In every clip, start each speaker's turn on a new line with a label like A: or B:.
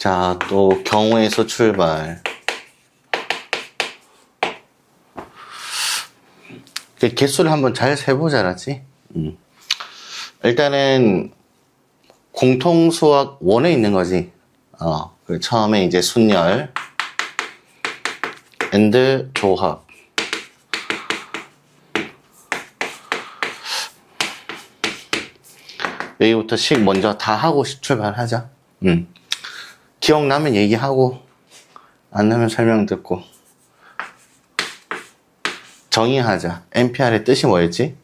A: 자, 또 경우에서 출발. 개수를 한번 잘 세보자, 알았지? 일단은 공통수학 원에 있는 거지. 처음에 이제 순열, and 조합. 여기부터 식 먼저 다 하고 출발하자. 기억나면 얘기하고, 안 나면 설명 듣고. 정의하자. NPR의 뜻이 뭐였지?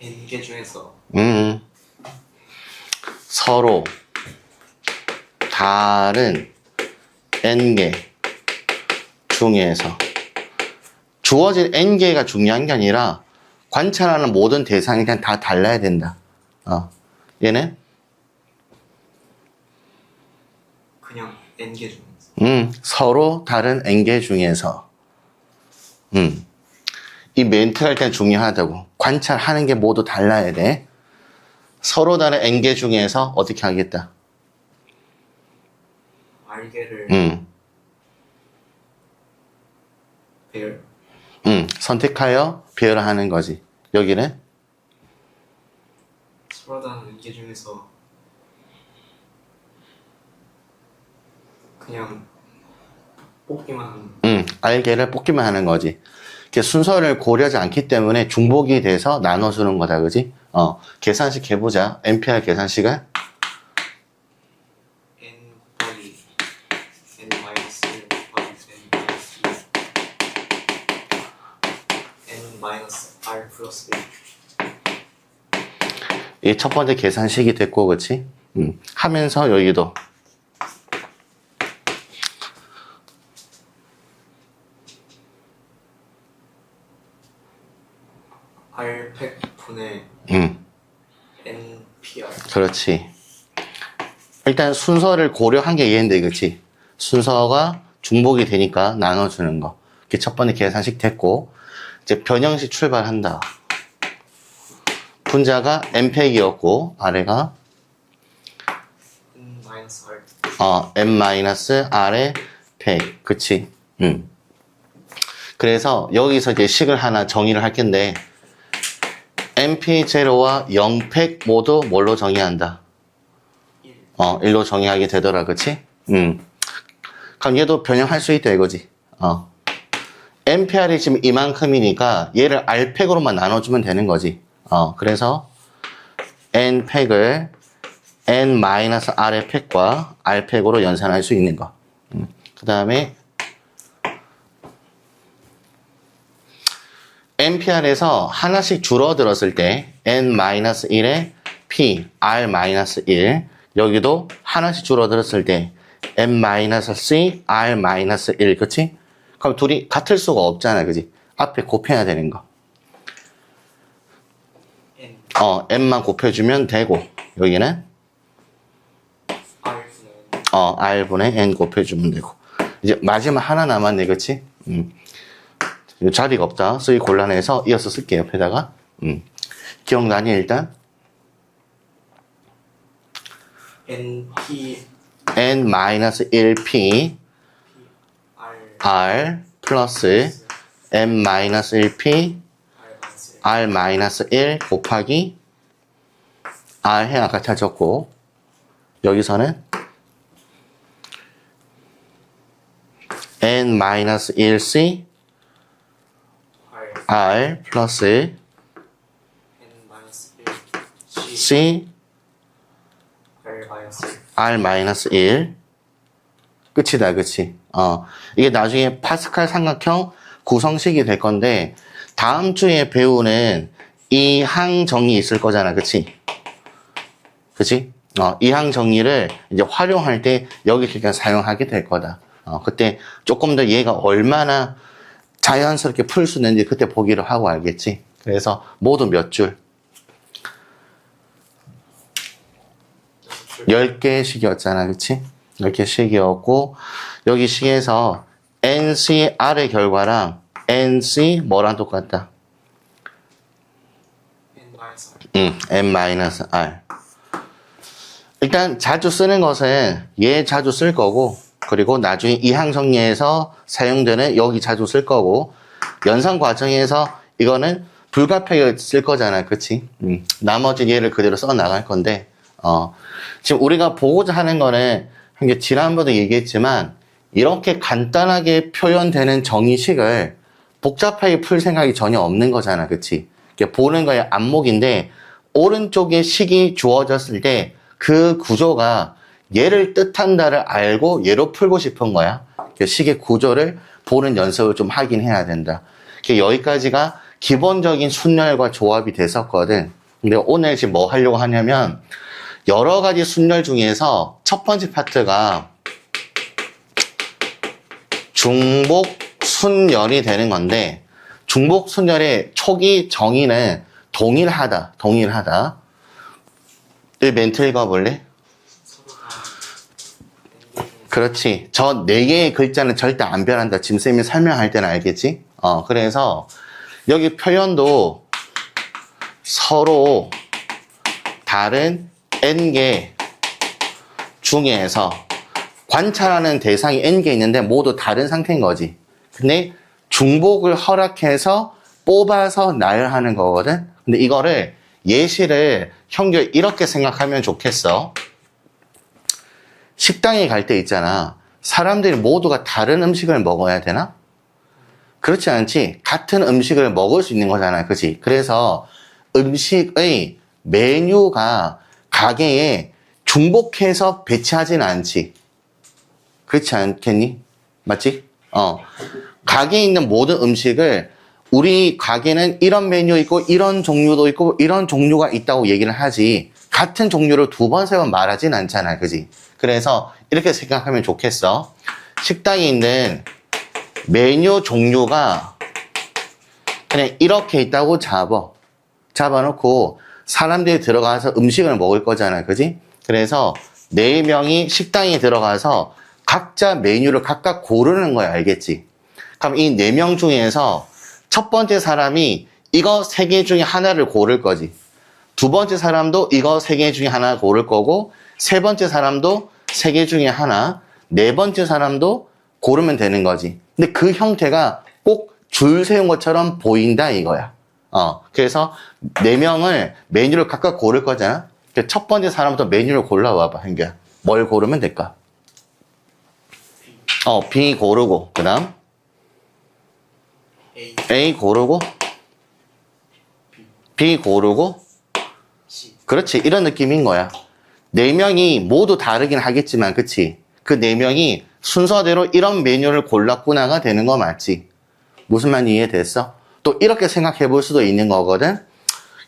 B: n개 중에서
A: 서로 다른 n개 중에서 주어진 n개가 중요한 게 아니라 관찰하는 모든 대상이 그냥 다 달라야 된다. 얘는
B: 그냥 n개 중에서
A: 서로 다른 n개 중에서 이 멘트가 일단 중요하다고. 관찰하는 게 모두 달라야 돼. 서로 다른 n개 중에서 어떻게 하겠다?
B: r개를 배열
A: 선택하여 배열하는 거지. 여기는
B: 서로 다른 n개 중에서 그냥 뽑기만 하는
A: r개를 뽑기만 하는 거지. 이렇게 순서를 고려하지 않기 때문에 중복이 돼서 나눠주는 거다, 그지? 계산식 해보자. NPR 계산식을
B: n 곱하기 n 마이너스 1 곱하기 n 마이너스 r 플러스 1.
A: 이 첫 번째 계산식이 됐고, 그치? 하면서 여기도
B: r 100분의 npr.
A: 그렇지. 일단 순서를 고려한 게 얘인데, 그치? 순서가 중복이 되니까 나눠주는 거. 이렇게 첫 번째 계산식 됐고, 이제 변형식 출발한다. 분자가 n팩이었고, 아래가
B: n 마이너스 r.
A: n-r의 팩. 그치? 그래서 여기서 이제 식을 하나 정의를 할 텐데, np0와 0팩 모두 뭘로 정의한다? 1로 정의하게 되더라, 그치? 그럼 얘도 변형할 수 있다, 이거지. npr이 지금 이만큼이니까 얘를 r팩으로만 나눠주면 되는 거지. 그래서 n팩을 n-r의 팩과 r팩으로 연산할 수 있는 거. 그 다음에 npr에서 하나씩 줄어들었을 때 n-1의 p, r-1 여기도 하나씩 줄어들었을 때 n-c, r-1 그치? 그럼 둘이 같을 수가 없잖아, 그치? 앞에 곱해야 되는 거. n만 곱해주면 되고 여기는 r분의 n 곱해주면 되고 이제 마지막 하나 남았네, 그치? 자리가 없다. 쓰기 곤란해서 이어서 쓸게, 옆에다가. 기억나니, 일단? n-1p r 플러스 n-1p r-1 곱하기 r 해 아까 찾았고 여기서는 n-1c r 플러스 c r-1 끝이다, 그치? 이게 나중에 파스칼 삼각형 구성식이 될 건데 다음 주에 배우는 이 항정리 있을 거잖아, 그치? 그치? 이 항정리를 이제 활용할 때 여기서 일단 사용하게 될 거다. 그때 조금 더 얘가 얼마나 자연스럽게 풀 수 있는지 그때 보기로 하고 알겠지? 그래서 모두 몇 줄? 10개의 식이었잖아, 그치? 10개 식이었고 여기 식에서 NCR의 결과랑 NC 뭐랑 똑같다? N-R. 일단 자주 쓰는 것은 얘 자주 쓸 거고, 그리고 나중에 이항정리에서 사용되는 여기 자주 쓸 거고, 연산 과정에서 이거는 불가피하게 쓸 거잖아. 그치? 나머지 얘를 그대로 써 나갈 건데, 지금 우리가 보고자 하는 거는, 지난번에도 얘기했지만, 이렇게 간단하게 표현되는 정의식을 복잡하게 풀 생각이 전혀 없는 거잖아. 그치? 보는 거의 안목인데, 오른쪽에 식이 주어졌을 때, 그 구조가 얘를 뜻한다를 알고 얘로 풀고 싶은 거야. 식의 구조를 보는 연습을 좀 하긴 해야 된다. 여기까지가 기본적인 순열과 조합이 됐었거든. 근데 오늘 지금 뭐 하려고 하냐면 여러 가지 순열 중에서 첫 번째 파트가 중복 순열이 되는 건데, 중복 순열의 초기 정의는 동일하다. 이 멘트 읽어볼래? 그렇지. 저 4개의 글자는 절대 안 변한다. 지금 쌤이 설명할 때는 알겠지? 그래서 여기 표현도 서로 다른 n개 중에서 관찰하는 대상이 n개 있는데 모두 다른 상태인 거지. 근데 중복을 허락해서 뽑아서 나열하는 거거든. 근데 이거를 예시를 형들 이렇게 생각하면 좋겠어. 식당에 갈 때 있잖아. 사람들이 모두가 다른 음식을 먹어야 되나? 그렇지 않지. 같은 음식을 먹을 수 있는 거잖아. 그치? 그래서 음식의 메뉴가 가게에 중복해서 배치하지는 않지. 그렇지 않겠니? 맞지? 가게에 있는 모든 음식을 우리 가게는 이런 메뉴 있고 이런 종류도 있고 이런 종류가 있다고 얘기를 하지, 같은 종류를 2번, 3번 말하진 않잖아. 그지? 그래서 이렇게 생각하면 좋겠어. 식당에 있는 메뉴 종류가 그냥 이렇게 있다고 잡아놓고 사람들이 들어가서 음식을 먹을 거잖아. 그지? 그래서 4명이 식당에 들어가서 각자 메뉴를 각각 고르는 거야. 알겠지? 그럼 이 4명 중에서 첫 번째 사람이 이거 3개 중에 하나를 고를 거지. 두 번째 사람도 이거 3개 중에 하나 고를 거고, 세 번째 사람도 3개 중에 하나, 네 번째 사람도 고르면 되는 거지. 근데 그 형태가 꼭 줄 세운 것처럼 보인다 이거야. 그래서 4명을 메뉴를 각각 고를 거잖아. 첫 번째 사람부터 메뉴를 골라와봐. 현규야. 뭘 고르면 될까? B 고르고, 그 다음 A 고르고, B 고르고, 그렇지. 이런 느낌인 거야. 4명이 모두 다르긴 하겠지만, 그치? 그 4명이 순서대로 이런 메뉴를 골랐구나가 되는 거 맞지? 무슨 말인지 이해됐어? 또 이렇게 생각해 볼 수도 있는 거거든?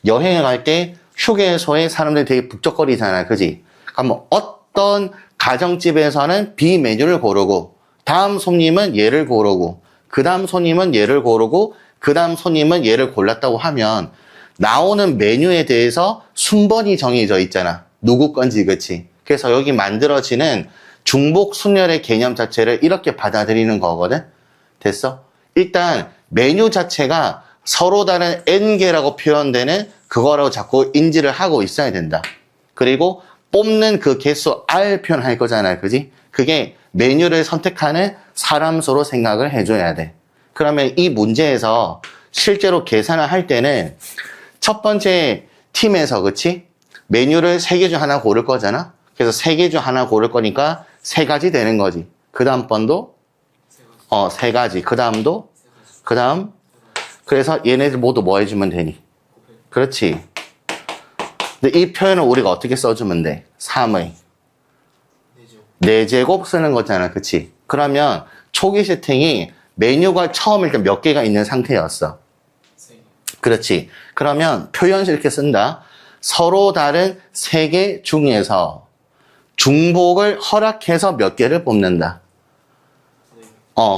A: 여행을 갈 때 휴게소에 사람들이 되게 북적거리잖아. 그치? 그럼 어떤 가정집에서는 B 메뉴를 고르고, 다음 손님은 얘를 고르고, 그 다음 손님은 얘를 고르고, 그 다음 손님은 얘를 골랐다고 하면 나오는 메뉴에 대해서 순번이 정해져 있잖아. 누구 건지. 그치? 그래서 여기 만들어지는 중복 순열의 개념 자체를 이렇게 받아들이는 거거든. 됐어? 일단 메뉴 자체가 서로 다른 n개라고 표현되는 그거라고 자꾸 인지를 하고 있어야 된다. 그리고 뽑는 그 개수 R 표현할 거잖아. 그지? 그게 메뉴를 선택하는 사람 수로 생각을 해줘야 돼. 그러면 이 문제에서 실제로 계산을 할 때는 첫 번째 팀에서, 그치? 메뉴를 3개 중 하나 고를 거잖아? 그래서 3개 중 하나 고를 거니까 3가지 되는 거지. 그 다음 번도 3가지. 그 다음도, 그 다음. 그래서 얘네들 모두 뭐 해주면 되니? 그렇지. 근데 이 표현을 우리가 어떻게 써주면 돼? 3의 4제곱 쓰는 거잖아. 그치? 그러면 초기 세팅이 메뉴가 처음 일단 몇 개가 있는 상태였어. 그렇지. 그러면 표현식 이렇게 쓴다. 서로 다른 3개 중에서 중복을 허락해서 몇 개를 뽑는다.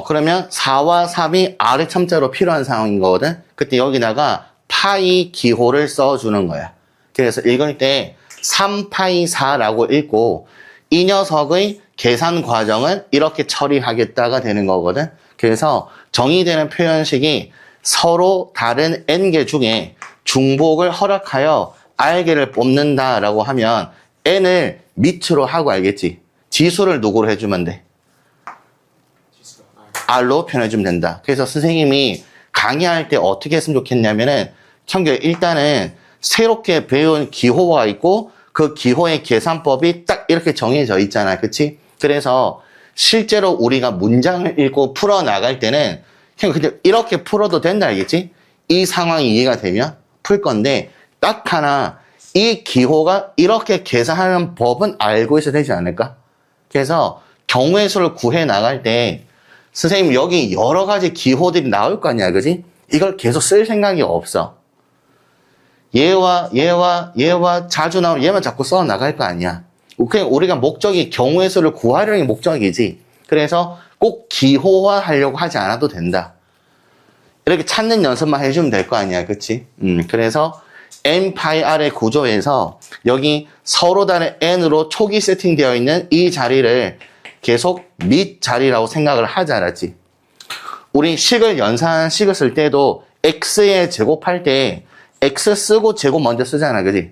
A: 그러면 4와 3이 아래 첨자로 필요한 상황인 거거든. 그때 여기다가 파이 기호를 써주는 거야. 그래서 읽을 때 3파이 4라고 읽고, 이 녀석의 계산 과정은 이렇게 처리하겠다가 되는 거거든. 그래서 정의되는 표현식이 서로 다른 n개 중에 중복을 허락하여 r개를 뽑는다라고 하면 n을 밑으로 하고 알겠지? 지수를 누구로 해주면 돼?
B: 지수가 R.
A: r로 표현해주면 된다. 그래서 선생님이 강의할 때 어떻게 했으면 좋겠냐면은 청결 일단은 새롭게 배운 기호가 있고 그 기호의 계산법이 딱 이렇게 정해져 있잖아. 그치? 그래서 실제로 우리가 문장을 읽고 풀어나갈 때는 그냥 이렇게 풀어도 된다. 알겠지? 이 상황이 이해가 되면 풀 건데 딱 하나 이 기호가 이렇게 계산하는 법은 알고 있어야 되지 않을까? 그래서 경우의 수를 구해 나갈 때 선생님 여기 여러 가지 기호들이 나올 거 아니야. 그지? 이걸 계속 쓸 생각이 없어. 얘와 자주 나오면 얘만 자꾸 써 나갈 거 아니야. 그냥 우리가 목적이 경우의 수를 구하려는 게 목적이지. 그래서 꼭 기호화하려고 하지 않아도 된다. 이렇게 찾는 연습만 해주면 될 거 아니야. 그치? 그래서 n 파이 r의 구조에서 여기 서로 다른 n으로 초기 세팅되어 있는 이 자리를 계속 밑 자리라고 생각을 하지 않았지. 우리 식을 연산한 식을 쓸 때도 x에 제곱할 때 x 쓰고 제곱 먼저 쓰잖아. 그지?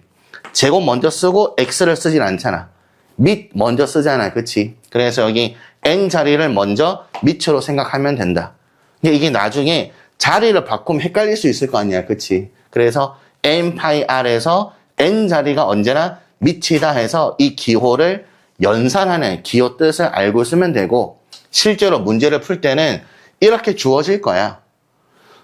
A: 제곱 먼저 쓰고 x를 쓰진 않잖아. 밑 먼저 쓰잖아. 그치? 그래서 여기 n 자리를 먼저 밑으로 생각하면 된다. 이게 나중에 자리를 바꾸면 헷갈릴 수 있을 거 아니야. 그치? 그래서 n 파이 r에서 n 자리가 언제나 밑이다 해서 이 기호를 연산하는 기호 뜻을 알고 쓰면 되고 실제로 문제를 풀 때는 이렇게 주어질 거야.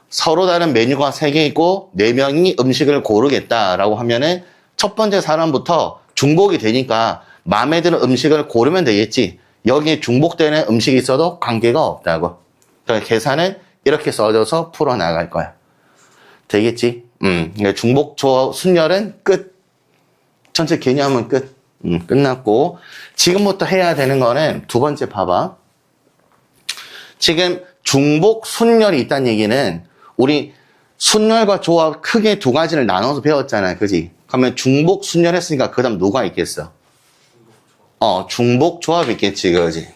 A: 서로 다른 메뉴가 3개 있고 4명이 음식을 고르겠다라고 하면은 첫 번째 사람부터 중복이 되니까 마음에 드는 음식을 고르면 되겠지. 여기에 중복되는 음식이 있어도 관계가 없다고. 그러니까 계산은 이렇게 써줘서 풀어나갈 거야. 되겠지? 그러니까 중복조 순열은 끝. 전체 개념은 끝. 끝났고 지금부터 해야 되는 거는 두 번째 봐봐. 지금 중복 순열이 있다는 얘기는 우리 순열과 조합 크게 두 가지를 나눠서 배웠잖아요. 그지? 그러면 중복 순열했으니까 그 다음 누가 있겠어? 중복 조합 있겠지. 그지?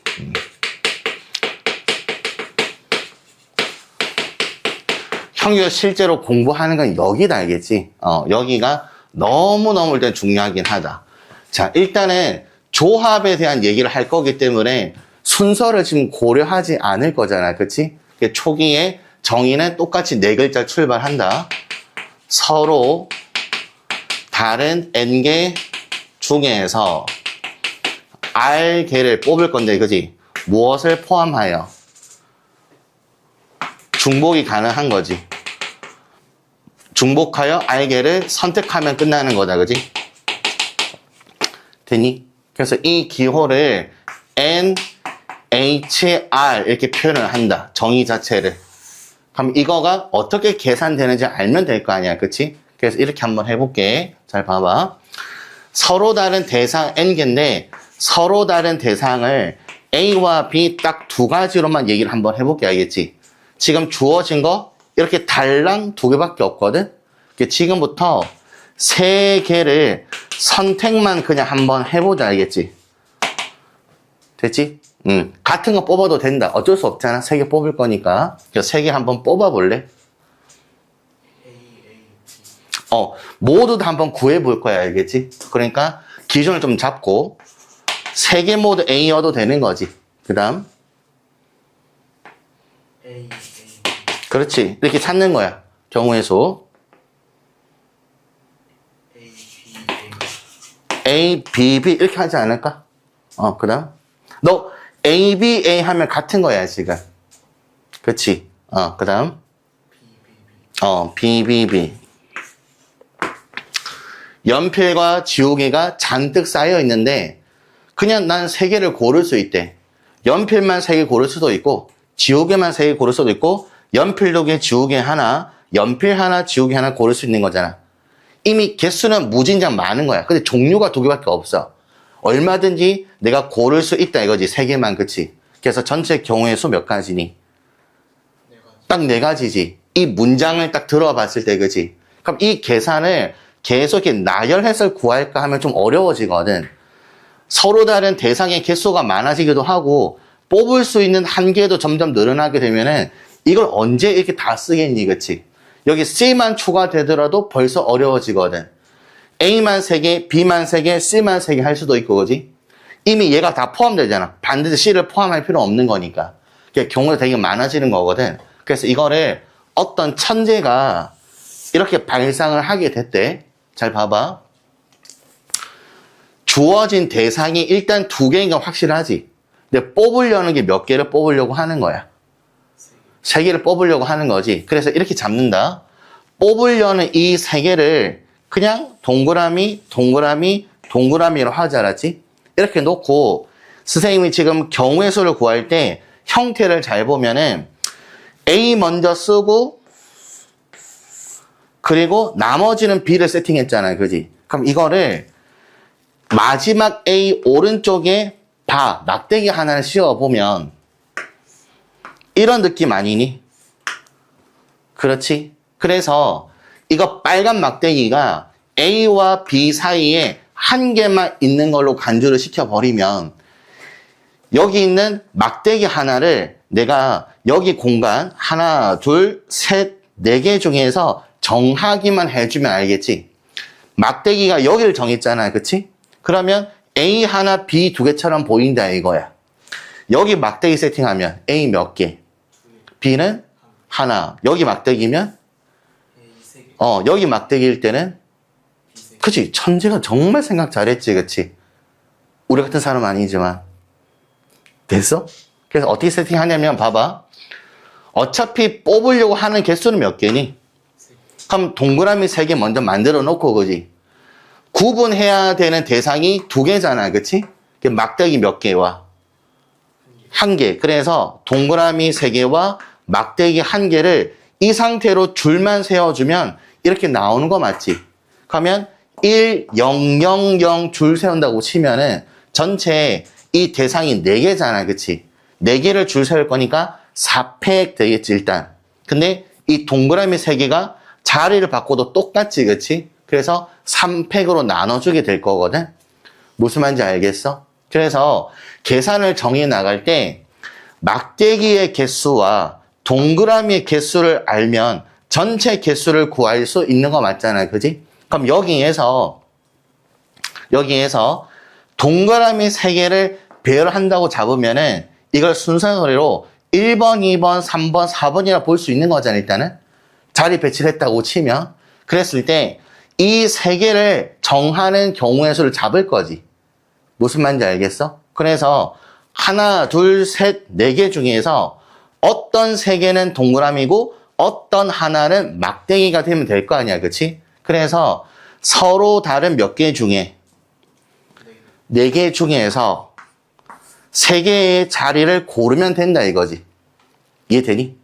A: 형규가 실제로 공부하는 건 여기다 알겠지? 여기가 너무너무 일단 중요하긴 하다. 자, 일단은 조합에 대한 얘기를 할 거기 때문에 순서를 지금 고려하지 않을 거잖아. 그치? 초기에 정의는 똑같이 4글자 출발한다. 서로 다른 n개 중에서 r개를 뽑을 건데, 그지? 무엇을 포함하여? 중복이 가능한 거지. 중복하여 r개를 선택하면 끝나는 거다. 그지? 되니? 그래서 이 기호를 n, h, r 이렇게 표현을 한다. 정의 자체를. 그럼 이거가 어떻게 계산되는지 알면 될 거 아니야. 그치? 그래서 이렇게 한번 해볼게. 잘 봐봐. 서로 다른 대상 n개인데 서로 다른 대상을 a와 b 딱 두 가지로만 얘기를 한번 해볼게. 알겠지? 지금 주어진 거 이렇게 달랑 2개밖에 없거든? 지금부터 3개를 선택만 그냥 한번 해보자. 알겠지? 됐지? 같은 거 뽑아도 된다. 어쩔 수 없잖아. 3개 뽑을 거니까. 그래서 3개 한번 뽑아볼래? 모두 다 한번 구해볼 거야. 알겠지? 그러니까 기준을 좀 잡고 3개 모두 A여도 되는 거지. 그 다음 그렇지. 이렇게 찾는 거야. 경우의 수 A, B, B 이렇게 하지 않을까? 그 다음 너 A, B, A 하면 같은 거야 지금. 그치? 그 다음 B, B, B. 연필과 지우개가 잔뜩 쌓여 있는데 그냥 난 3개를 고를 수 있대. 연필만 3개 고를 수도 있고 지우개만 3개 고를 수도 있고 연필 2개, 지우개 하나, 연필 하나, 지우개 하나 고를 수 있는 거잖아. 이미 개수는 무진장 많은 거야. 근데 종류가 2개밖에 없어. 얼마든지 내가 고를 수 있다 이거지. 3개만. 그치? 그래서 전체 경우의 수 몇 가지니? 딱 4가지지. 이 문장을 딱 들어봤을 때 그치? 그럼 이 계산을 계속 이렇게 나열해서 구할까 하면 좀 어려워지거든. 서로 다른 대상의 개수가 많아지기도 하고 뽑을 수 있는 한계도 점점 늘어나게 되면은 이걸 언제 이렇게 다 쓰겠니? 그치? 여기 C만 추가되더라도 벌써 어려워지거든. A만 3개, B만 3개, C만 3개 할 수도 있고, 그지? 이미 얘가 다 포함되잖아. 반드시 C를 포함할 필요 없는 거니까. 그러니까 경우가 되게 많아지는 거거든. 그래서 이거를 어떤 천재가 이렇게 발상을 하게 됐대. 잘 봐봐. 주어진 대상이 일단 2개인 건 확실하지. 근데 뽑으려는 게 몇 개를 뽑으려고 하는 거야? 3개를 뽑으려고 하는 거지. 그래서 이렇게 잡는다. 뽑으려는 이 3개를 그냥 동그라미, 동그라미, 동그라미로 하지 않았지? 이렇게 놓고 선생님이 지금 경우의 수를 구할 때 형태를 잘 보면은 A 먼저 쓰고 그리고 나머지는 B를 세팅했잖아요. 그지? 그럼 이거를 마지막 A 오른쪽에 막대기 하나를 씌워보면 이런 느낌 아니니? 그렇지? 그래서 이거 빨간 막대기가 A와 B 사이에 한 개만 있는 걸로 간주를 시켜버리면 여기 있는 막대기 하나를 내가 여기 공간 하나, 둘, 셋, 4개 중에서 정하기만 해주면 알겠지? 막대기가 여기를 정했잖아. 그치? 그러면 A 하나, B 2개처럼 보인다 이거야. 여기 막대기 세팅하면 A 몇 개? B는 하나. 여기 막대기면? 여기 막대기일 때는? 그치? 천재가 정말 생각 잘했지. 그치? 우리 같은 사람 아니지만. 됐어? 그래서 어떻게 세팅하냐면 봐봐. 어차피 뽑으려고 하는 개수는 몇 개니? 그럼 동그라미 3개 먼저 만들어 놓고 그지? 구분해야 되는 대상이 2개잖아. 그치? 막대기 몇 개와? 1개. 그래서 동그라미 3개와 막대기 1개를 이 상태로 줄만 세워주면 이렇게 나오는 거 맞지? 그러면 1, 0, 0, 0 줄 세운다고 치면은 전체 이 대상이 4개잖아. 그치? 4개를 줄 세울 거니까 4팩 되겠지, 일단. 근데 이 동그라미 3개가 자리를 바꿔도 똑같지, 그치? 그래서 3팩으로 나눠주게 될 거거든? 무슨 말인지 알겠어? 그래서 계산을 정해 나갈 때 막대기의 개수와 동그라미의 개수를 알면 전체 개수를 구할 수 있는 거 맞잖아, 그지? 그럼 여기에서 동그라미 3개를 배열한다고 잡으면은 이걸 순서대로 1번, 2번, 3번, 4번이라 볼 수 있는 거잖아, 일단은. 자리 배치를 했다고 치면. 그랬을 때 이 3개를 정하는 경우의 수를 잡을 거지. 무슨 말인지 알겠어? 그래서 하나, 둘, 셋, 4개 중에서 어떤 3개는 동그라미고 어떤 하나는 막대기가 되면 될 거 아니야, 그치? 그래서 서로 다른 몇 개 중에 4개 중에서 3개의 자리를 고르면 된다 이거지. 이해되니?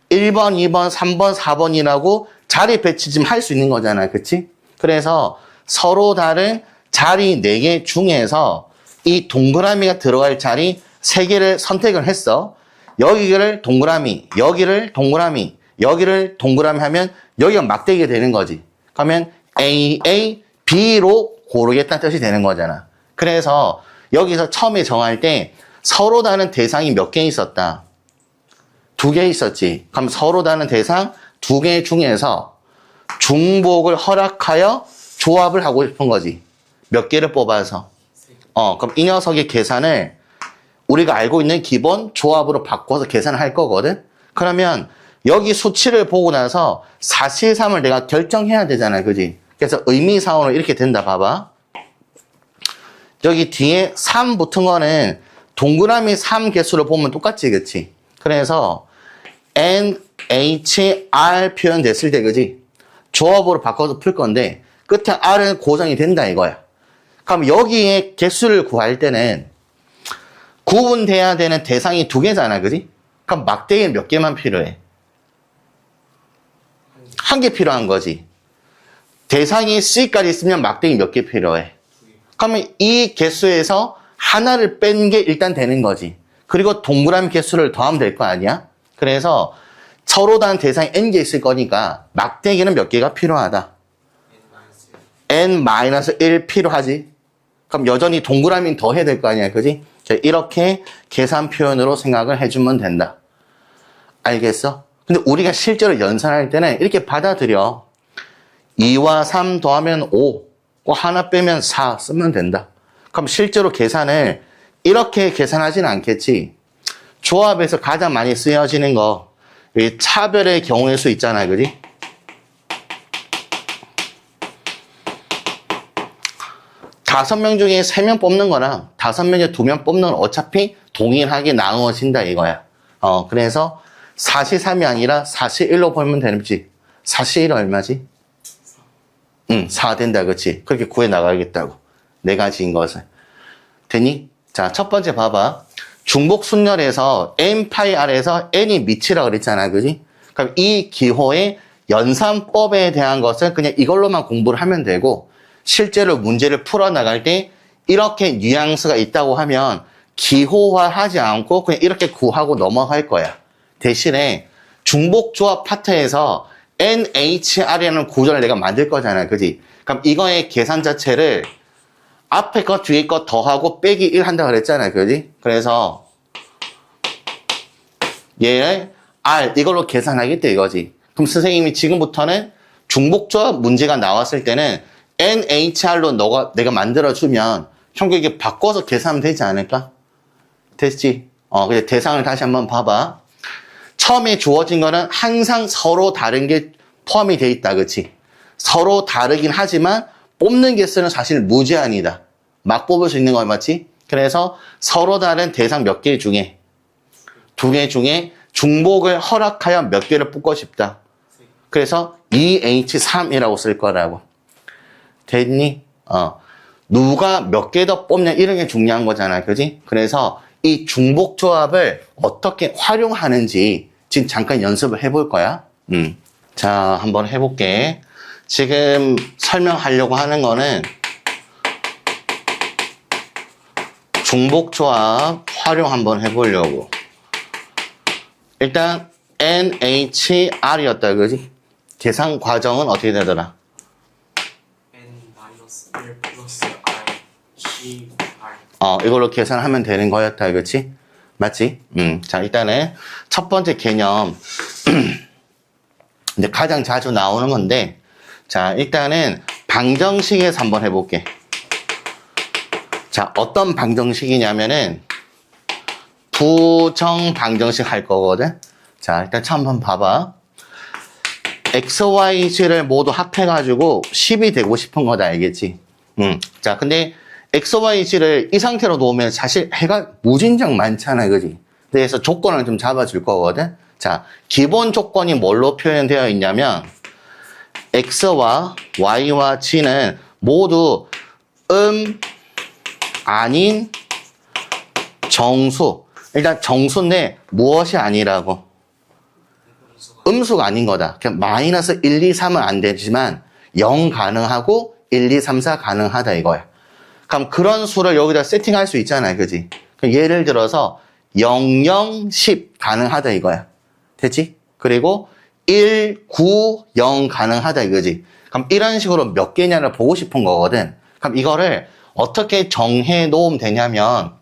A: 1번, 2번, 3번, 4번이라고 자리 배치 좀 할 수 있는 거잖아. 그치? 그래서 서로 다른 자리 4개 중에서 이 동그라미가 들어갈 자리 3개를 선택을 했어. 여기를 동그라미, 여기를 동그라미, 여기를 동그라미 하면 여기가 막대기가 되는 거지. 그러면 A, A, B로 고르겠다는 뜻이 되는 거잖아. 그래서 여기서 처음에 정할 때 서로 다른 대상이 몇 개 있었다? 2개 있었지. 그럼 서로 다른 대상 2개 중에서 중복을 허락하여 조합을 하고 싶은 거지. 몇 개를 뽑아서. 그럼 이 녀석의 계산을 우리가 알고 있는 기본 조합으로 바꿔서 계산을 할 거거든. 그러면 여기 수치를 보고 나서 사실삼을 내가 결정해야 되잖아. 그지? 그래서 의미상으로 이렇게 된다. 봐봐. 여기 뒤에 3 붙은 거는 동그라미 3 개수를 보면 똑같지. 그치? 그래서 N, H, R 표현 됐을 때, 그지? 조합으로 바꿔서 풀 건데, 끝에 R은 고정이 된다, 이거야. 그럼 여기에 개수를 구할 때는 구분돼야 되는 대상이 2개잖아, 그지? 그럼 막대기 몇 개만 필요해? 1개 필요한 거지. 대상이 C까지 있으면 막대기 몇 개 필요해? 그러면 이 개수에서 하나를 뺀 게 일단 되는 거지. 그리고 동그라미 개수를 더하면 될 거 아니야? 그래서 서로 다른 대상이 N개 있을 거니까 막대기는 몇 개가 필요하다? N-1 필요하지? 그럼 여전히 동그라미는 더 해야 될 거 아니야, 그지? 이렇게 계산 표현으로 생각을 해주면 된다. 알겠어? 근데 우리가 실제로 연산할 때는 이렇게 받아들여. 2와 3 더하면 5. 그 하나 빼면 4 쓰면 된다. 그럼 실제로 계산을 이렇게 계산하지는 않겠지. 조합에서 가장 많이 쓰여지는 거, 이 차별의 경우일 수 있잖아, 그지? 다섯 명 중에 3명 뽑는 거랑 5명 중에 2명 뽑는 건 어차피 동일하게 나누어진다 이거야. 그래서 4시3이 아니라 4시1로 보면 되는지. 4시1은 얼마지? 4 된다, 그치? 그렇게 구해 나가야겠다고. 네 가지인 것을. 되니? 자, 첫 번째 봐봐. 중복 순열에서 n 파이 r에서 n이 미치라 그랬잖아, 그지? 그럼 이 기호의 연산법에 대한 것은 그냥 이걸로만 공부를 하면 되고, 실제로 문제를 풀어나갈 때 이렇게 뉘앙스가 있다고 하면 기호화하지 않고 그냥 이렇게 구하고 넘어갈 거야. 대신에 중복조합 파트에서 NHR이라는 구조를 내가 만들 거잖아, 그지? 그럼 이거의 계산 자체를 앞에 거 뒤에 거 더하고 빼기 1 한다 그랬잖아, 그지? 그래서 얘를 R 이걸로 계산하겠다 이거지. 그럼 선생님이 지금부터는 중복조합 문제가 나왔을 때는 NHR로 내가 만들어주면 형도 이게 바꿔서 계산하면 되지 않을까? 됐지? 그냥 대상을 다시 한번 봐봐. 처음에 주어진 거는 항상 서로 다른 게 포함이 돼 있다, 그치? 서로 다르긴 하지만 뽑는 개수는 사실 무제한이다. 막 뽑을 수 있는 거 맞지? 그래서 서로 다른 대상 몇 개 중에 2개 중에 중복을 허락하여 몇 개를 뽑고 싶다. 그래서 EH3이라고 쓸 거라고. 됐니? 누가 몇 개 더 뽑냐 이런 게 중요한 거잖아, 그지? 그래서 이 중복 조합을 어떻게 활용하는지 지금 잠깐 연습을 해볼 거야. 자, 한번 해볼게. 지금 설명하려고 하는 거는 중복 조합 활용 한번 해보려고. 일단 NHR이었다, 그지? 계산 과정은 어떻게 되더라?
B: n-1 플러스 r c r
A: 이걸로 계산하면 되는 거였다, 그치? 맞지? 자, 일단은 첫 번째 개념. 이제 가장 자주 나오는 건데, 자, 일단은 방정식에서 한번 해볼게. 자, 어떤 방정식이냐면은, 부정 방정식 할 거거든? 자, 일단 한번 봐봐. x, y, z를 모두 합해가지고 10이 되고 싶은 거다, 알겠지? 자, 근데 x, y, z를 이 상태로 놓으면 사실 해가 무진장 많잖아, 그지? 그래서 조건을 좀 잡아줄 거거든? 자, 기본 조건이 뭘로 표현되어 있냐면, x와 y와 z는 모두 아닌 정수. 일단 정수인데 무엇이 아니라고? 음수가 아닌 거다. 그냥 마이너스 1, 2, 3은 안 되지만 0 가능하고 1, 2, 3, 4 가능하다 이거야. 그럼 그런 수를 여기다 세팅할 수 있잖아요, 그지? 예를 들어서 0, 0, 10 가능하다 이거야. 됐지? 그리고 1, 9, 0 가능하다 이거지. 그럼 이런 식으로 몇 개냐를 보고 싶은 거거든. 그럼 이거를 어떻게 정해 놓으면 되냐면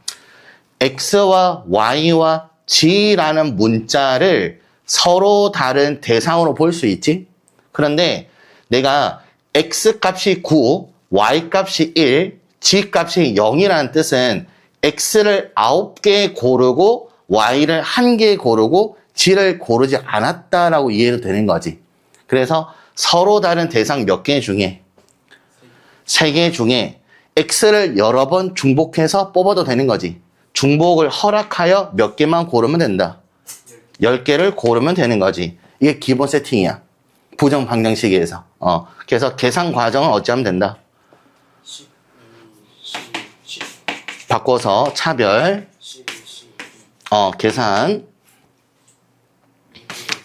A: x와 y와 g라는 문자를 서로 다른 대상으로 볼 수 있지? 그런데 내가 x 값이 9, y 값이 1, g 값이 0이라는 뜻은 x를 9개 고르고 y를 1개 고르고 g를 고르지 않았다라고 이해도 되는 거지. 그래서 서로 다른 대상 몇 개 중에 3개 중에 x를 여러 번 중복해서 뽑아도 되는 거지. 중복을 허락하여 몇 개만 고르면 된다. 10개를 고르면 되는 거지. 이게 기본 세팅이야. 부정 방정식에서. 그래서 계산 과정은 어찌하면 된다.
B: 10, 10,
A: 바꿔서 차별
B: 12, 12
A: 계산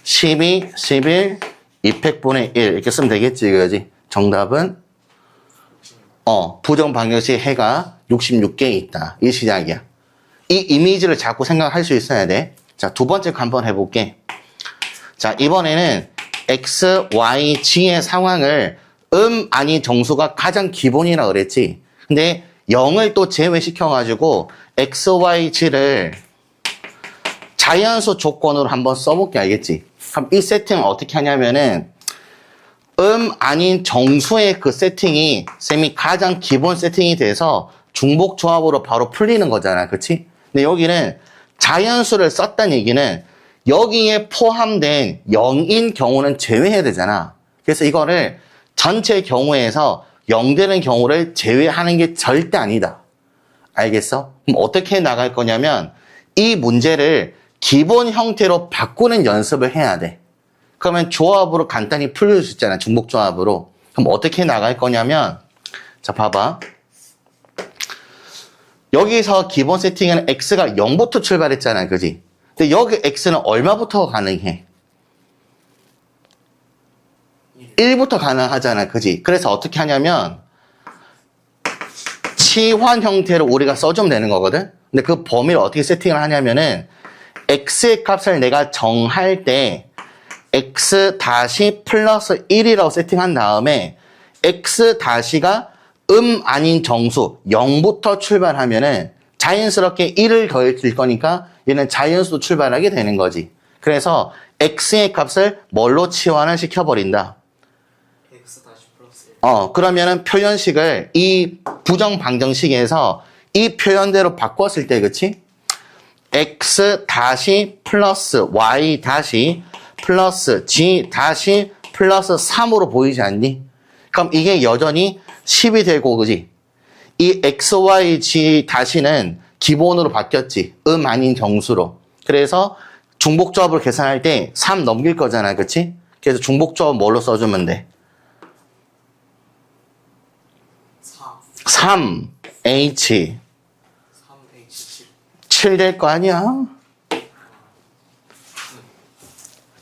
A: 12, 11, 200분의 1 이렇게 쓰면 되겠지, 그지? 정답은 부정 방정식 해가 66개 있다. 이 시작이야. 이 이미지를 자꾸 생각할 수 있어야 돼. 자, 두 번째 거 한번 해볼게. 자, 이번에는 x, y, g의 상황을 아닌 정수가 가장 기본이라 그랬지. 근데 0을 또 제외시켜가지고 x, y, g를 자연수 조건으로 한번 써볼게, 알겠지? 그럼 이 세팅을 어떻게 하냐면은 아닌 정수의 그 세팅이 쌤이 가장 기본 세팅이 돼서 중복 조합으로 바로 풀리는 거잖아. 그치? 근데 여기는 자연수를 썼다는 얘기는 여기에 포함된 0인 경우는 제외해야 되잖아. 그래서 이거를 전체 경우에서 0 되는 경우를 제외하는 게 절대 아니다. 알겠어? 그럼 어떻게 나갈 거냐면 이 문제를 기본 형태로 바꾸는 연습을 해야 돼. 그러면 조합으로 간단히 풀릴 수 있잖아. 중복 조합으로. 그럼 어떻게 나갈 거냐면 자 봐봐. 여기서 기본 세팅은 x가 0부터 출발했잖아. 그지? 근데 여기 x는 얼마부터 가능해? 1부터 가능하잖아. 그지? 그래서 어떻게 하냐면 치환 형태로 우리가 써주면 되는 거거든? 근데 그 범위를 어떻게 세팅을 하냐면은 x의 값을 내가 정할 때 x 다시 플러스 1이라고 세팅한 다음에 x 다시가 아닌 정수 0부터 출발하면은 자연스럽게 1을 더해줄 거니까 얘는 자연수로 출발하게 되는 거지. 그래서 x의 값을 뭘로 치환을 시켜버린다.
B: x 다시 플러스 1.
A: 그러면은 표현식을 이 부정 방정식에서 이 표현대로 바꿨을 때, 그치? x 다시 플러스 y 다시 플러스 g 다시 플러스 3으로 보이지 않니? 그럼 이게 여전히 10이 되고, 그지? 이 x, y, g 다시는 기본으로 바뀌었지. 아닌 정수로. 그래서 중복조합을 계산할 때 3 넘길 거잖아, 그치? 그래서 중복조합 뭘로 써주면 돼? 3, h
B: 3h
A: 7 될 거 아니야?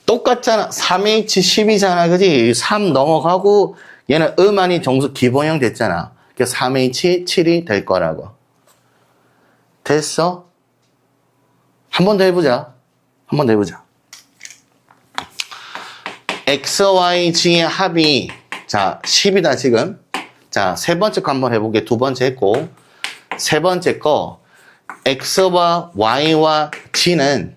A: 똑같잖아. 3h10이잖아. 그지? 3 넘어가고 얘는 아닌 정수 기본형 됐잖아. 그래서 3h7이 될 거라고. 됐어? 한 번 더 해보자. 한 번 더 해보자. x, y, g의 합이 자 10이다 지금. 자, 세 번째 거 한번 해볼게. 두 번째 했고 세 번째 거 x와 y와 g는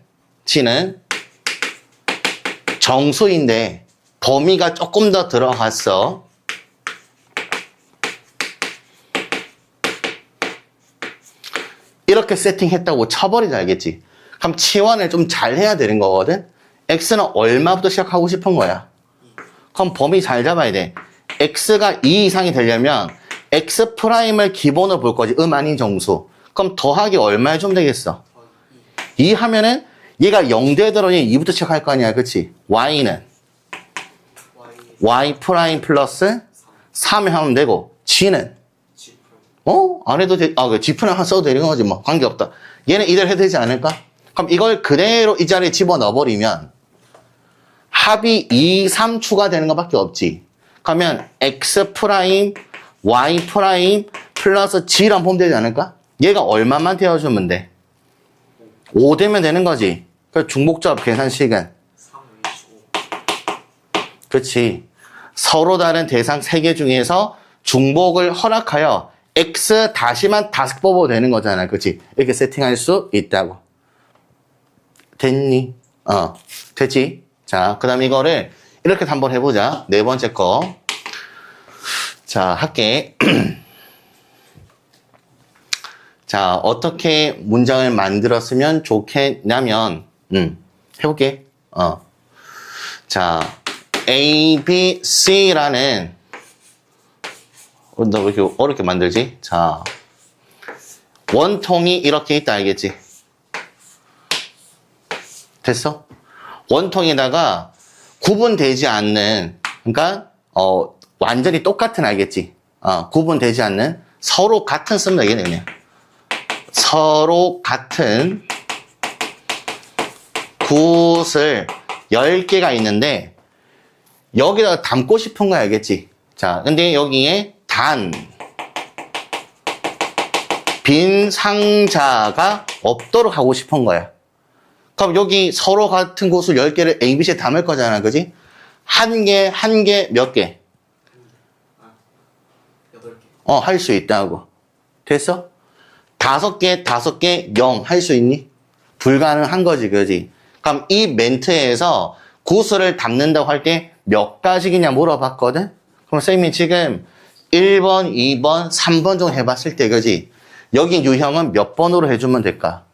A: 정수인데 범위가 조금 더 들어갔어. 이렇게 세팅했다고 쳐버리자, 알겠지? 그럼 치환을 좀 잘 해야 되는 거거든? x는 얼마부터 시작하고 싶은 거야? 그럼 범위 잘 잡아야 돼. x가 2 이상이 되려면 x 프라임을 기본으로 볼 거지. 아닌 정수. 그럼 더하기 얼마 해주면 되겠어? 2 하면은 얘가 0 되더니 2부터 시작할 거 아니야. 그치? y는 y 프라임 플러스 3 하면 되고 g는
B: g 프라임.
A: 안 해도 돼. g 프라임 한 써도 되는 거지 뭐. 관계없다. 얘는 이대로 해도 되지 않을까? 그럼 이걸 그대로 이 자리에 집어넣어버리면 합이 2, 3 추가되는 것밖에 없지. 그러면 x 프라임, y 프라임 플러스 g랑 보면 되지 않을까? 얘가 얼마만 되어주면 돼? 5 되면 되는 거지. 그 중복조합 계산식은
B: 3h5.
A: 그렇지. 서로 다른 대상 3개 중에서 중복을 허락하여 x 다시만 5 뽑아도 되는 거잖아. 그렇지? 이렇게 세팅할 수 있다고. 됐니? 됐지? 자, 그 다음 이거를 이렇게 한번 해보자. 네 번째 거. 자, 할게. 자, 어떻게 문장을 만들었으면 좋겠냐면, 해볼게. 자, A, B, C라는, 너 왜 이렇게 어렵게 만들지? 자, 원통이 이렇게 있다, 알겠지? 됐어? 원통에다가 구분되지 않는, 그러니까, 완전히 똑같은, 알겠지? 구분되지 않는, 서로 같은 쓰면 되겠네, 그냥. 서로 같은 굿을 10개가 있는데 여기다가 담고 싶은 거 알겠지? 자, 근데 여기에 빈 상자가 없도록 하고 싶은 거야. 그럼 여기 서로 같은 굿을 10개를 A, B, C에 담을 거잖아, 그지? 한 개, 몇 개?
B: 8개.
A: 할 수 있다고. 됐어? 5개, 0 할 수 있니? 불가능한 거지, 그지? 그럼 이 멘트에서 구수를 담는다고 할 때 몇 가지겠냐 물어봤거든? 그럼 쌤이 지금 1번, 2번, 3번 정도 해봤을 때, 그지? 여기 유형은 몇 번으로 해주면 될까?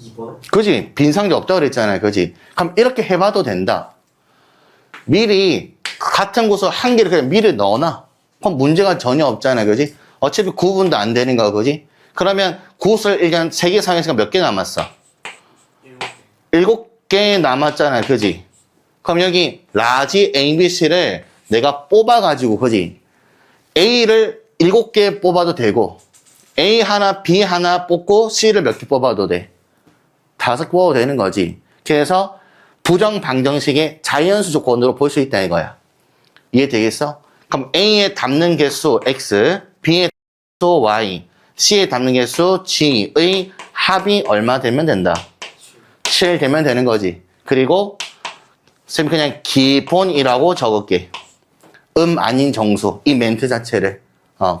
B: 2번.
A: 그지? 빈상이 없다고 그랬잖아요. 그지? 그럼 이렇게 해봐도 된다. 미리 같은 곳을 한 개를 그냥 미리 넣어놔. 그럼 문제가 전혀 없잖아요. 그지? 어차피 구분도 안 되는 거, 그지? 그러면 구슬 일단 3개 사용했으니까 몇 개 남았어? 7개 남았잖아요. 그지? 그럼 여기 라지 ABC를 내가 뽑아가지고, 그지? A를 7개 뽑아도 되고, A 하나, B 하나 뽑고, C를 몇 개 뽑아도 돼. 5개 뽑아도 되는 거지. 그래서 부정방정식의 자연수 조건으로 볼 수 있다 이거야. 이해되겠어? 그럼 A에 담는 개수 X, B에 개수 Y, C에 담는 개수 G의 합이 얼마 되면 된다? 7 되면 되는 거지. 그리고 쌤 그냥 기본이라고 적을게. 아닌 정수. 이 멘트 자체를.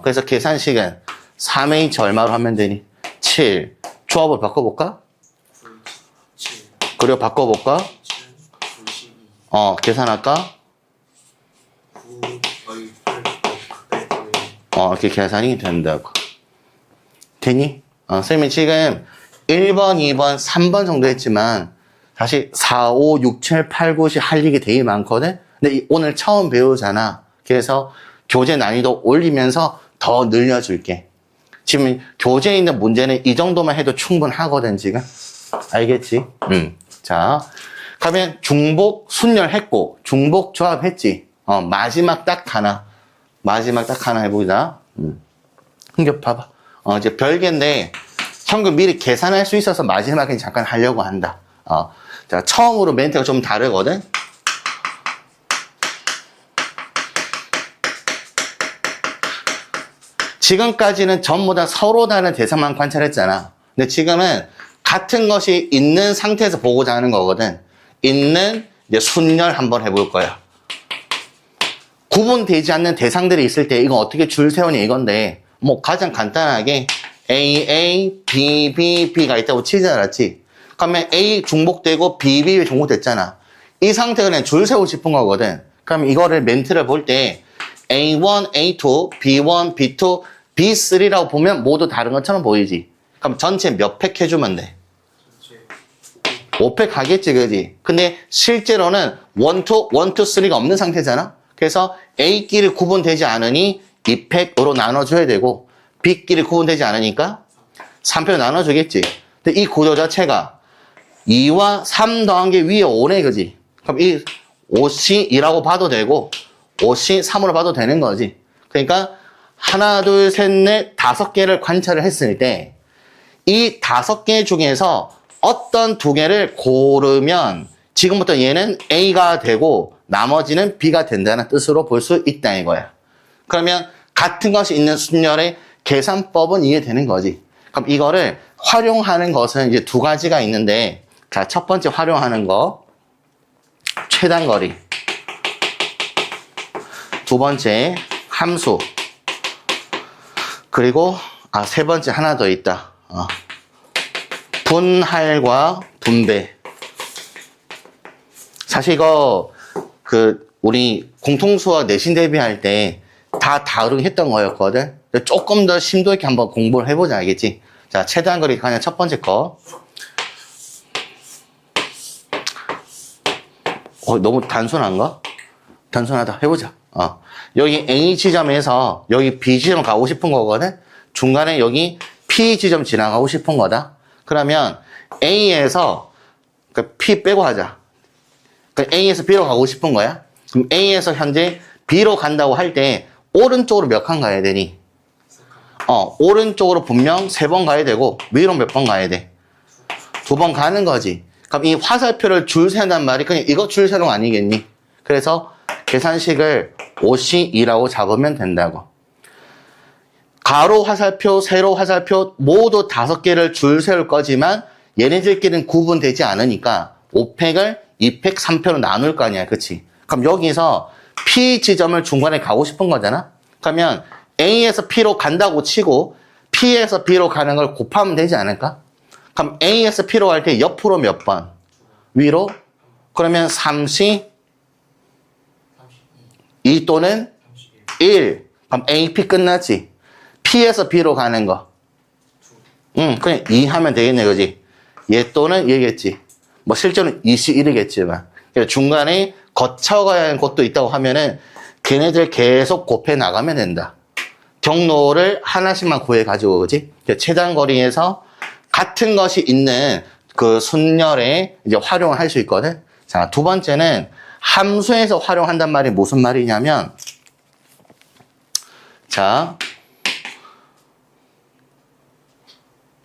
A: 그래서 계산식은 3H 얼마로 하면 되니? 7. 조합을 바꿔볼까?
B: 7.
A: 그리고 바꿔볼까?
B: 92.
A: 계산할까?
B: 9. 8.
A: 이렇게 계산이 된다고. 되니? 쌤이 지금 1번, 2번, 3번 정도 했지만 사실 4, 5, 6, 7, 8, 9시 할 일이 되게 많거든? 근데 오늘 처음 배우잖아. 그래서 교재 난이도 올리면서 더 늘려줄게. 지금 교재에 있는 문제는 이 정도만 해도 충분하거든, 지금. 알겠지? 자, 그러면 중복 순열했고, 중복 조합했지. 마지막 딱 하나. 마지막 딱 하나 해보자. 흥겹 봐봐. 이제 별개인데, 현금 미리 계산할 수 있어서 마지막에 잠깐 하려고 한다. 자, 처음으로 멘트가 좀 다르거든? 지금까지는 전부 다 서로 다른 대상만 관찰했잖아. 근데 지금은 같은 것이 있는 상태에서 보고자 하는 거거든. 있는 이제 순열 한번 해볼 거야. 구분되지 않는 대상들이 있을 때 이거 어떻게 줄 세우냐 이건데, 뭐 가장 간단하게 A, B, B가 있다고 치지 않았지? 그러면 A 중복되고 B 중복됐잖아. 이 상태가 그냥 줄 세우고 싶은 거거든. 그럼 이거를 멘트를 볼 때 A1, A2, B1, B2, B3라고 보면 모두 다른 것처럼 보이지. 그럼 전체 몇 팩 해주면 돼? 5팩 하겠지, 그지? 근데 실제로는 1, 2, 3가 없는 상태잖아? 그래서 A끼리 구분되지 않으니 2팩으로 나눠줘야 되고, B끼리 구분되지 않으니까 3팩으로 나눠주겠지. 근데 이 구조 자체가 2와 3 더한 게 위에 5네, 그지? 그럼 이 5시 2라고 봐도 되고, 5시 3으로 봐도 되는 거지. 그러니까 하나, 둘, 셋, 넷, 5개를 관찰을 했을 때 이 5개 중에서 어떤 2개를 고르면 지금부터 얘는 A가 되고 나머지는 B가 된다는 뜻으로 볼 수 있다 이거야. 그러면 같은 것이 있는 순열의 계산법은 이해되는 거지. 그럼 이거를 활용하는 것은 이제 2가지가 있는데, 자, 첫 번째 활용하는 거 최단거리, 두 번째 함수, 그리고 세 번째 하나 더 있다. 분할과 분배. 사실 이거 우리 공통수학 내신 대비할 때 다 다루긴 했던 거였거든. 조금 더 심도 있게 한번 공부를 해보자, 알겠지? 자, 최단거리 그냥 첫 번째 거. 너무 단순한가? 단순하다. 해보자. 여기 A 지점에서 여기 B 지점 가고 싶은 거거든? 중간에 여기 P 지점 지나가고 싶은 거다. 그러면 A에서, P 빼고 하자. A에서 B로 가고 싶은 거야? 그럼 A에서 현재 B로 간다고 할 때, 오른쪽으로 몇 칸 가야 되니? 오른쪽으로 분명 3번 가야 되고, 위로 몇 번 가야 돼? 2번 가는 거지. 그럼 이 화살표를 줄 세운단 말이 그냥 이거 줄 세는 거 아니겠니? 그래서 계산식을 5C2라고 잡으면 된다고. 가로 화살표, 세로 화살표 모두 5개를 줄 세울 거지만 얘네들끼리는 구분되지 않으니까 5팩을 2팩, 3팩으로 나눌 거 아니야. 그치? 그럼 여기서 P 지점을 중간에 가고 싶은 거잖아? 그러면 A에서 P로 간다고 치고 P에서 B로 가는 걸 곱하면 되지 않을까? 그럼 A에서 P로 갈 때 옆으로 몇 번? 위로? 그러면 32 또는 1. 그럼 A, P 끝났지? P에서 B로 가는 거. 그냥 2 하면 되겠네, 그지? 얘 또는 얘겠지. 뭐 실제로는 21이겠지만. 중간에 거쳐가야 하는 곳도 있다고 하면은 걔네들 계속 곱해 나가면 된다. 경로를 하나씩만 구해가지고, 그지? 최단거리에서 같은 것이 있는 그 순열에 이제 활용을 할 수 있거든. 자, 두 번째는 함수에서 활용한단 말이 무슨 말이냐면, 자,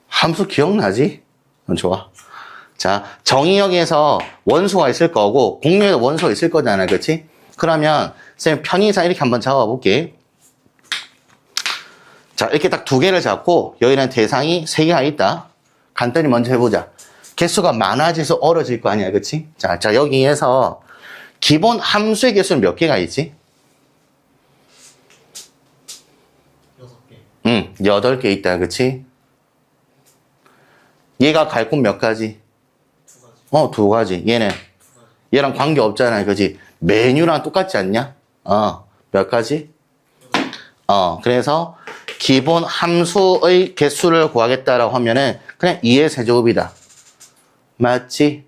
A: 함수 기억나지? 좋아. 자, 정의역에서 원소가 있을 거고, 공유에도 원소가 있을 거잖아, 그치? 그러면, 쌤, 편의상 이렇게 한번 잡아볼게. 자, 이렇게 딱 두 개를 잡고, 여기는 대상이 세 개가 있다. 간단히 먼저 해보자. 개수가 많아질수록 어려질 거 아니야, 그치? 자, 여기에서 기본 함수의 개수는 몇 개가 있지?
B: 6개.
A: 8개 있다, 그치? 얘가 갈 곳 몇 가지?
B: 2가지.
A: 2가지. 얘는?
B: 2가지.
A: 얘랑 관계 없잖아, 그치? 메뉴랑 똑같지 않냐? 몇 가지? 그래서 기본 함수의 개수를 구하겠다라고 하면은 그냥 2의 세제곱이다. 맞지?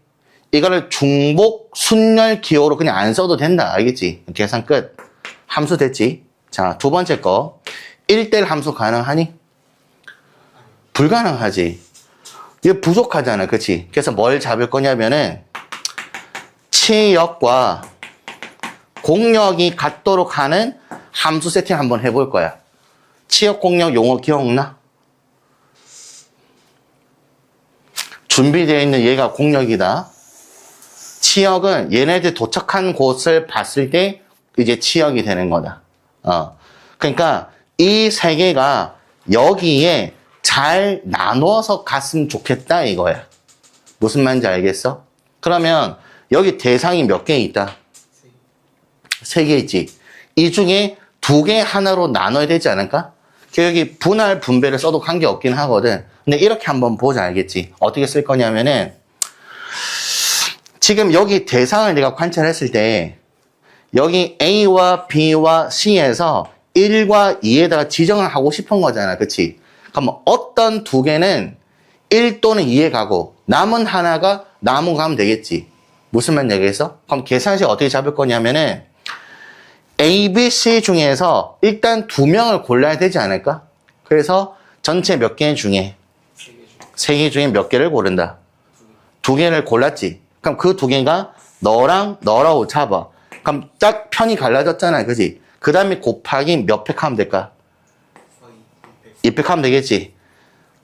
A: 이거를 중복 순열 기호로 그냥 안 써도 된다. 알겠지? 계산 끝. 함수 됐지? 자, 두 번째 거. 1대1 함수 가능하니? 불가능하지. 이거 부족하잖아. 그치? 그래서 뭘 잡을 거냐면은 치역과 공역이 같도록 하는 함수 세팅 한번 해볼 거야. 치역, 공역 용어 기억나? 준비되어 있는 얘가 공역이다. 치역은 얘네들 도착한 곳을 봤을 때 이제 치역이 되는 거다. 그러니까 이 세 개가 여기에 잘 나눠서 갔으면 좋겠다 이거야. 무슨 말인지 알겠어? 그러면 여기 대상이 몇 개 있다? 3개 있지. 이 중에 2개 하나로 나눠야 되지 않을까? 여기 분할 분배를 써도 관계없긴 하거든. 근데 이렇게 한번 보자, 알겠지? 어떻게 쓸 거냐면은 지금 여기 대상을 내가 관찰했을 때 여기 A와 B와 C에서 1과 2에다가 지정을 하고 싶은 거잖아, 그치? 그럼 어떤 2개는 1 또는 2에 가고 남은 하나가 남은 거 하면 되겠지. 무슨 말 얘기했어? 그럼 계산식 어떻게 잡을 거냐면은 A, B, C 중에서 일단 2명을 골라야 되지 않을까? 그래서 전체 몇 개 중에 3개 중에 몇 개를 고른다. 2개를 골랐지. 그럼 그 2개가 너랑 너라고 잡아. 그럼 딱 편이 갈라졌잖아, 그지? 그 다음에 곱하기 몇 팩 하면 될까? 2팩 하면 되겠지.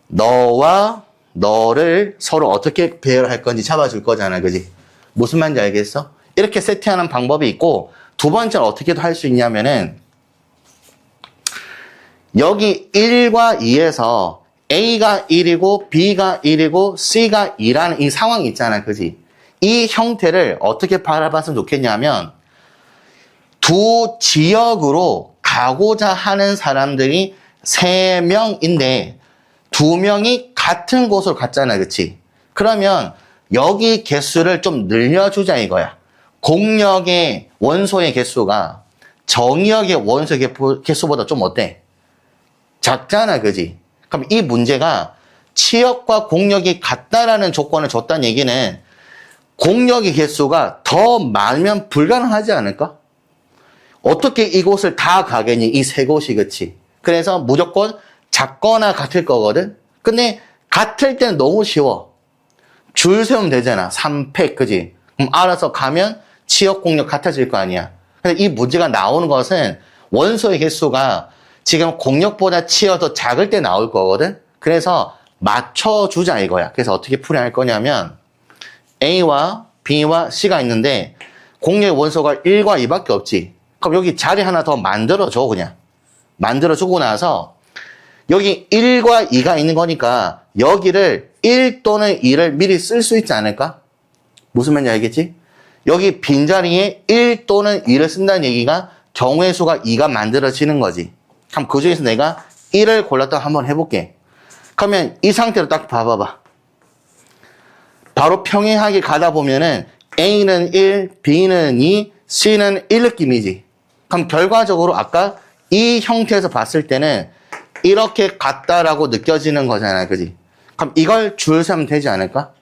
A: 너와 너를 서로 어떻게 배열할 건지 잡아줄 거잖아, 그지? 무슨 말인지 알겠어? 이렇게 세팅하는 방법이 있고, 두 번째는 어떻게도 할 수 있냐면은 여기 1과 2에서 A가 1이고 B가 1이고 C가 2라는 이 상황이 있잖아, 그지? 이 형태를 어떻게 바라봤으면 좋겠냐면 두 지역으로 가고자 하는 사람들이 3명인데 2명이 같은 곳으로 갔잖아, 그치? 그러면 여기 개수를 좀 늘려주자 이거야. 공역의 원소의 개수가 정역의 원소의 개수보다 좀 어때? 작잖아, 그지? 그럼 이 문제가 치역과 공역이 같다라는 조건을 줬다는 얘기는 공역의 개수가 더 많으면 불가능하지 않을까? 어떻게 이곳을 다 가겠니? 이 세 곳이, 그치? 그래서 무조건 작거나 같을 거거든? 근데 같을 때는 너무 쉬워. 줄 세우면 되잖아. 3팩, 그지? 그럼 알아서 가면 치역 공역 같아질 거 아니야. 근데 이 문제가 나오는 것은 원소의 개수가 지금 공역보다 치역 더 작을 때 나올 거거든? 그래서 맞춰주자 이거야. 그래서 어떻게 풀이할 할 거냐면 A와 B와 C가 있는데 공역의 원소가 1과 2밖에 없지. 그럼 여기 자리 하나 더 만들어줘, 그냥. 만들어주고 나서 여기 1과 2가 있는 거니까 여기를 1 또는 2를 미리 쓸 수 있지 않을까? 무슨 말인지 알겠지? 여기 빈자리에 1 또는 2를 쓴다는 얘기가 경우의 수가 2가 만들어지는 거지. 그럼 그 중에서 내가 1을 골랐다 한번 해볼게. 그러면 이 상태로 딱 봐봐봐. 바로 평행하게 가다 보면은 A는 1, B는 2, C는 1 느낌이지. 그럼 결과적으로 아까 이 형태에서 봤을 때는 이렇게 같다라고 느껴지는 거잖아. 그지? 그럼 이걸 줄 세면 되지 않을까?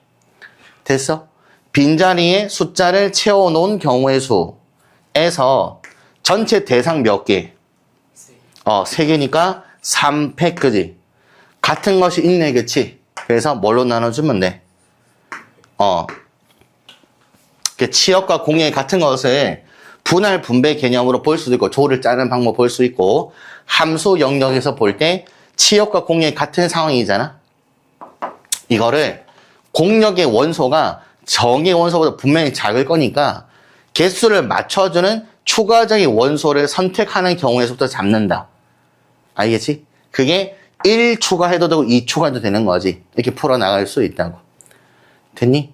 A: 됐어? 빈자리에 숫자를 채워놓은 경우의 수에서 전체 대상 몇 개? 3개니까 3팩, 그지? 같은 것이 있네, 그치? 그래서 뭘로 나눠주면 돼? 치역과 공역 같은 것을 분할 분배 개념으로 볼 수도 있고, 조를 짜는 방법 볼 수 있고, 함수 영역에서 볼 때 치역과 공역이 같은 상황이잖아? 이거를 공역의 원소가 정의 원소보다 분명히 작을 거니까 개수를 맞춰주는 추가적인 원소를 선택하는 경우에서부터 잡는다. 알겠지? 그게 1 추가해도 되고 2 추가해도 되는 거지. 이렇게 풀어나갈 수 있다고. 됐니?